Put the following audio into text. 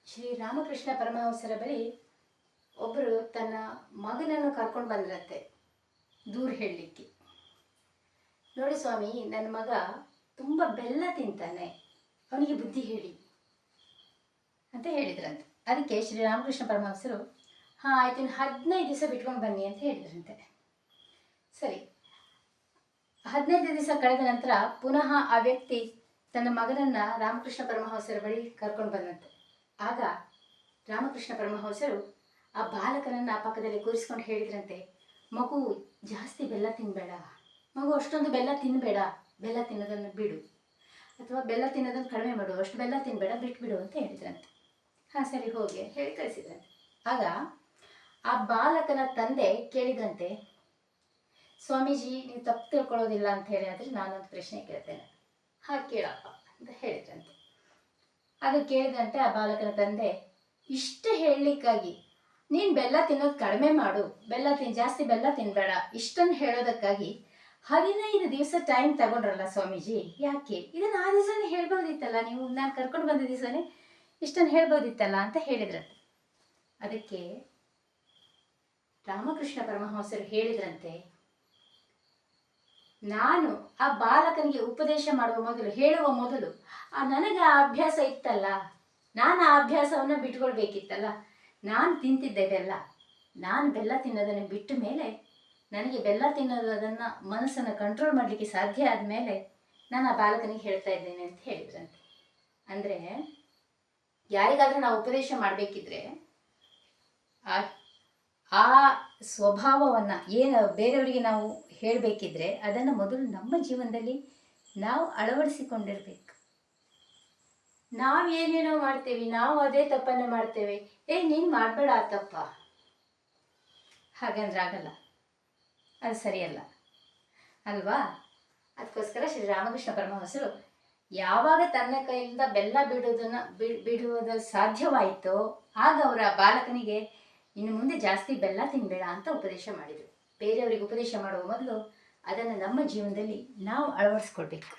ಶ್ರೀರಾಮಕೃಷ್ಣ ಪರಮಹಂಸರ ಬಳಿ ಒಬ್ಬರು ತನ್ನ ಮಗನನ್ನು ಕರ್ಕೊಂಡು ಬಂದ್ರಂತೆ ದೂರ ಹೇಳಲಿಕ್ಕೆ. ನೋಡಿ ಸ್ವಾಮಿ, ನನ್ನ ಮಗ ತುಂಬ ಬೆಲ್ಲ ತಿಂತಾನೆ, ಅವನಿಗೆ ಬುದ್ಧಿ ಹೇಳಿ ಅಂತ ಹೇಳಿದ್ರಂತೆ. ಅದಕ್ಕೆ ಶ್ರೀರಾಮಕೃಷ್ಣ ಪರಮಹಂಸರು ಹಾಂ ಆಯ್ತು, 15 ದಿವಸ ಬಿಟ್ಕೊಂಡು ಬನ್ನಿ ಅಂತ ಹೇಳಿದ್ರಂತೆ. ಸರಿ, 15 ದಿವಸ ಕಳೆದ ನಂತರ ಪುನಃ ಆ ವ್ಯಕ್ತಿ ತನ್ನ ಮಗನನ್ನು ರಾಮಕೃಷ್ಣ ಪರಮಹಂಸರ ಬಳಿ ಕರ್ಕೊಂಡು ಬಂದಂತೆ. ಆಗ ರಾಮಕೃಷ್ಣ ಪರಮಹಂಸರು ಆ ಬಾಲಕನನ್ನು ಆ ಪಕ್ಕದಲ್ಲಿ ಕೂರಿಸ್ಕೊಂಡು ಹೇಳಿದ್ರಂತೆ, ಮಗು ಜಾಸ್ತಿ ಬೆಲ್ಲ ತಿನ್ನಬೇಡ, ಮಗು ಅಷ್ಟೊಂದು ಬೆಲ್ಲ ತಿನ್ನಬೇಡ, ಬೆಲ್ಲ ತಿನ್ನೋದನ್ನು ಬಿಡು, ಅಥವಾ ಬೆಲ್ಲ ತಿನ್ನೋದನ್ನು ಕಡಿಮೆ ಮಾಡು, ಅಷ್ಟು ಬೆಲ್ಲ ತಿನ್ನಬೇಡ, ಬಿಟ್ಬಿಡು ಅಂತ ಹೇಳಿದ್ರಂತೆ. ಹಾಂ ಸರಿ ಹೋಗಿ ಹೇಳಿ ಕಳಿಸಿದ್ರಂತೆ. ಆಗ ಆ ಬಾಲಕನ ತಂದೆ ಕೇಳಿದ್ರಂತೆ, ಸ್ವಾಮೀಜಿ ನೀವು ತಪ್ಪು ತಿಳ್ಕೊಳ್ಳೋದಿಲ್ಲ ಅಂತ ಹೇಳಿ ಆದರೆ ನಾನೊಂದು ಪ್ರಶ್ನೆ ಕೇಳ್ತೇನೆ. ಹಾಂ ಕೇಳಪ್ಪ ಅಂತ ಹೇಳಿದ್ರಂತೆ. ಅದು ಕೇಳಿದಂತೆ ಆ ಬಾಲಕನ ತಂದೆ, ಇಷ್ಟ ಹೇಳಲಿಕ್ಕಾಗಿ ನೀನು ಬೆಲ್ಲ ತಿನ್ನೋದು ಕಡಿಮೆ ಮಾಡು, ಜಾಸ್ತಿ ಬೆಲ್ಲ ತಿನ್ನಬೇಡ, ಇಷ್ಟನ್ನು ಹೇಳೋದಕ್ಕಾಗಿ 15 ದಿವಸ ಟೈಮ್ ತಗೊಂಡ್ರಲ್ಲ ಸ್ವಾಮೀಜಿ, ಯಾಕೆ? ಇದನ್ನು ಆ ದಿವಸನೇ ಹೇಳ್ಬೋದಿತ್ತಲ್ಲ, ನೀವು ನಾನು ಕರ್ಕೊಂಡು ಬಂದ ದಿವಸನೇ ಇಷ್ಟನ್ನು ಹೇಳ್ಬೋದಿತ್ತಲ್ಲ ಅಂತ ಹೇಳಿದ್ರಂತೆ. ಅದಕ್ಕೆ ರಾಮಕೃಷ್ಣ ಪರಮಹಂಸರು ಹೇಳಿದ್ರಂತೆ, ನಾನು ಆ ಬಾಲಕನಿಗೆ ಉಪದೇಶ ಹೇಳುವ ಮೊದಲು ನನಗೆ ಆ ಅಭ್ಯಾಸ ಇತ್ತಲ್ಲ, ನಾನು ಆ ಅಭ್ಯಾಸವನ್ನು ಬಿಟ್ಕೊಳ್ಬೇಕಿತ್ತಲ್ಲ. ನಾನು ತಿಂತಿದ್ದೆ ಬೆಲ್ಲ, ನಾನು ಬೆಲ್ಲ ತಿನ್ನೋದನ್ನು ಬಿಟ್ಟ ಮೇಲೆ ನನಗೆ ಬೆಲ್ಲ ತಿನ್ನೋದನ್ನು ಮನಸ್ಸನ್ನು ಕಂಟ್ರೋಲ್ ಮಾಡಲಿಕ್ಕೆ ಸಾಧ್ಯ ಆದಮೇಲೆ ನಾನು ಆ ಬಾಲಕನಿಗೆ ಹೇಳ್ತಾ ಇದ್ದೇನೆ ಅಂತ ಹೇಳಿದ್ರಂತೆ. ಅಂದರೆ ಯಾರಿಗಾದರೂ ನಾವು ಉಪದೇಶ ಮಾಡಬೇಕಿದ್ರೆ ಆ ಸ್ವಭಾವವನ್ನು ಏನು ಬೇರೆಯವರಿಗೆ ನಾವು ಹೇಳಬೇಕಿದ್ರೆ ಅದನ್ನು ಮೊದಲು ನಮ್ಮ ಜೀವನದಲ್ಲಿ ನಾವು ಅಳವಡಿಸಿಕೊಂಡಿರ್ಬೇಕು. ನಾವೇನೇನೋ ಮಾಡ್ತೇವೆ, ನಾವು ಅದೇ ತಪ್ಪನ್ನು ಮಾಡ್ತೇವೆ, ನೀನು ಮಾಡಬೇಡ ಆ ತಪ್ಪ, ಹಾಗಂದ್ರೆ ಆಗಲ್ಲ, ಅದು ಸರಿಯಲ್ಲ ಅಲ್ವಾ? ಅದಕ್ಕೋಸ್ಕರ ಶ್ರೀರಾಮಕೃಷ್ಣ ಪರಮಹಂಸರು ಯಾವಾಗ ತನ್ನ ಕೈಯಿಂದ ಬೆಲ್ಲ ಬಿಡುವುದ ಸಾಧ್ಯವಾಯಿತೋ ಆಗ ಅವರ ಬಾಲಕನಿಗೆ ಇನ್ನು ಮುಂದೆ ಜಾಸ್ತಿ ಬೆಲ್ಲ ತಿನ್ನಬೇಡ ಅಂತ ಉಪದೇಶ ಮಾಡಿದರು. ಬೇರೆಯವರಿಗೆ ಉಪದೇಶ ಮಾಡುವ ಮೊದಲು ಅದನ್ನು ನಮ್ಮ ಜೀವನದಲ್ಲಿ ನಾವು ಅಳವಡಿಸ್ಕೊಳ್ಬೇಕು.